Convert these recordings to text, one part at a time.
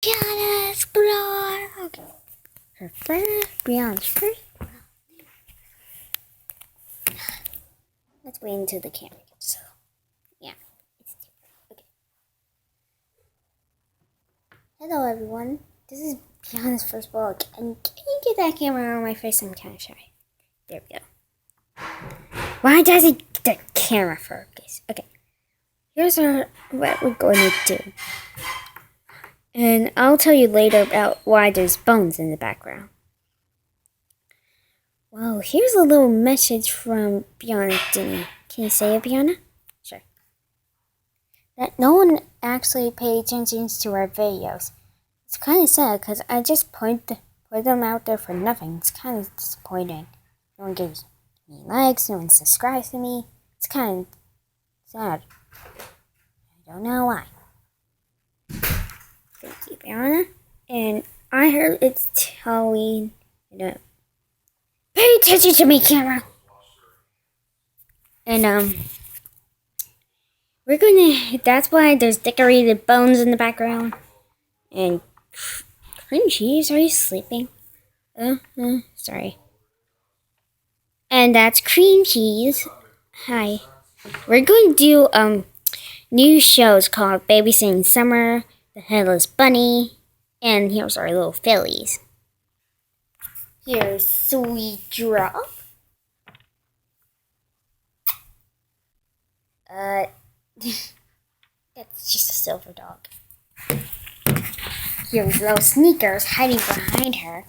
Brianna's blog. Her first, Brianna's first. Let's wait until the camera gets so. Yeah, it's okay. Hello, everyone. This is Brianna's first blog, and can you get that camera on my face? I'm kind of shy. There we go. Why doesn't the camera focus? Okay. Here's what we're going to do. And I'll tell you later about why there's bones in the background. Well, here's a little message from Brianna Denny. Can you say it, Brianna? Sure. That no one actually paid attention to our videos. It's kind of sad because I just put them out there for nothing. It's kind of disappointing. No one gives me likes, no one subscribes to me. It's kind of sad. I don't know why. Thank you, Brianna. And I heard it's Halloween. Pay attention to me, camera. And that's why there's decorated bones in the background. And cream cheese, are you sleeping? Sorry. And that's cream cheese. Hi. We're going to do new shows called Babysitting Summer, The Headless Bunny, and here's our little fillies. Here's Sweet Drop. That's just a silver dog. Here's little Sneakers hiding behind her.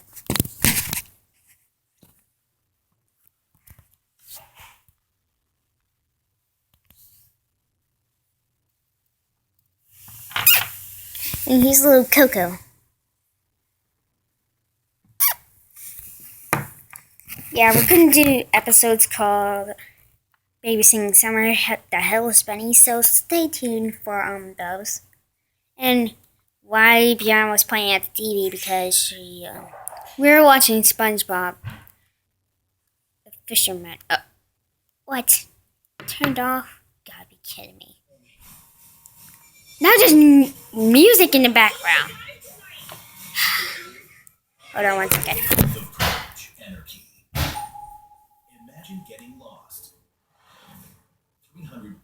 And here's little Coco. Yeah, we're going to do episodes called Babysitting Summer, The Headless Bunny, so stay tuned for those. And why Brianna was playing at the TV, because we were watching SpongeBob, the fisherman. What? Turned off? Gotta be kidding me. Now there's music in the background. Hold on one second. Imagine getting lost. 300.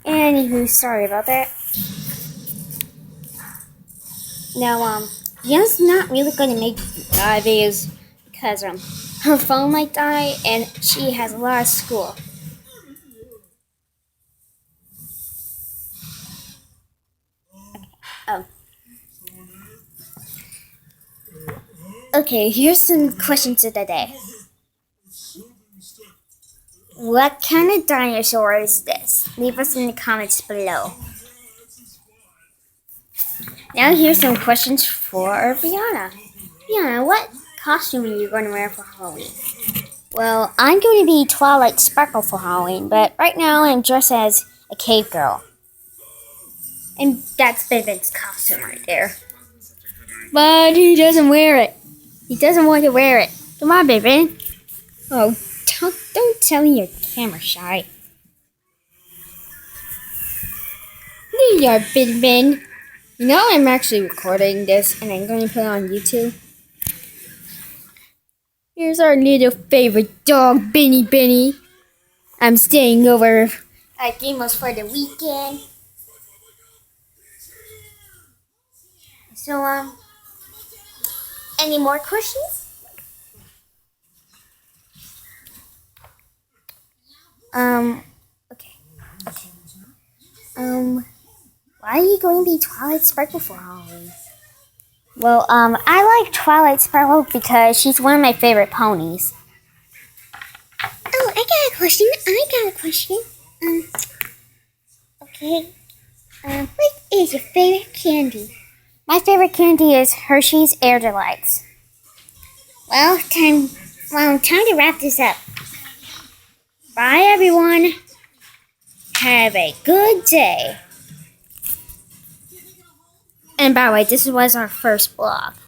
Anywho, sorry about that. Now, Brianna's not really going to make videos because her phone might die and she has a lot of school. Oh. Okay, here's some questions of the day. What kind of dinosaur is this? Leave us in the comments below. Now here's some questions for Brianna. Brianna, what costume are you going to wear for Halloween? Well, I'm going to be Twilight Sparkle for Halloween, but right now I'm dressed as a cave girl. And that's Vivian's costume right there. But he doesn't wear it. He doesn't want to wear it. Come on, Vivian. Oh, don't tell me you're camera shy. There you are, Vivian. You know I'm actually recording this and I'm going to put it on YouTube. Here's our little favorite dog, Benny. I'm staying over at Demos for the weekend. So, any more questions? Okay. Why are you going to be Twilight Sparkle for Halloween? Well, I like Twilight Sparkle because she's one of my favorite ponies. Oh, I got a question. Okay. What is your favorite candy? My favorite candy is Hershey's Air Delights. Well, time to wrap this up. Bye, everyone. Have a good day. And by the way, this was our first vlog.